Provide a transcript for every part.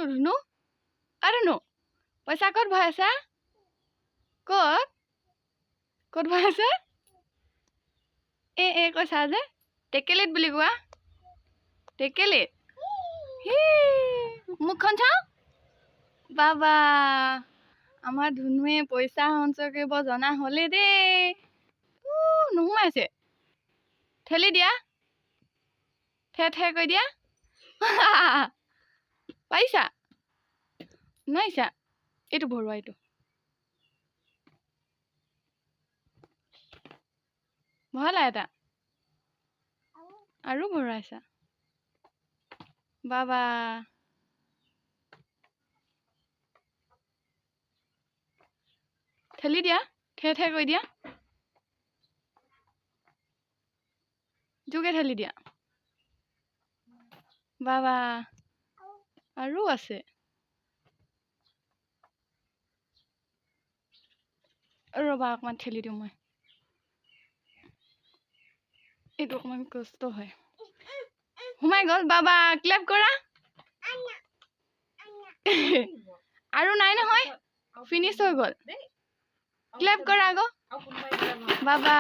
ধুনু ধুনু পইচা ক'ত ভৰাই আছা ক'ত ক'ত ভৰাই আছে কৈছা যে টেকেলিত বুলি কোৱা টেকেলিত মুখখন চাওঁ বাবা আমাৰ ধুনুৱে পইচা সঞ্চয় কৰিব জনা হ'লে দেই নোসোমাইছে ঠেলি দিয়া ঠেৰ কৰি দিয়া পাৰিছা নোৱাৰিছা এইটো ভৰোৱা এইটো ভৰালা এটা আৰু ভৰাইছা বাবা ঠেলি দিয়া ঠেৰ কৰি দিয়া জোকে ঠেলি দিয়া বাবা আৰু আছে ৰবা অকণমান ঠেলি দিওঁ মই এইটো অকণমান কষ্ট হয় সোমাই গ'ল বাবা ক্লেপ কৰা আৰু নাই নহয় ফিনিছ হৈ গ'ল ক্লেপ কৰা আকৌ বাবা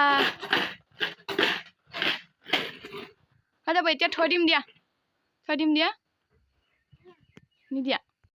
হৈ যাব এতিয়া থৈ দিম দিয়া নিদিয়া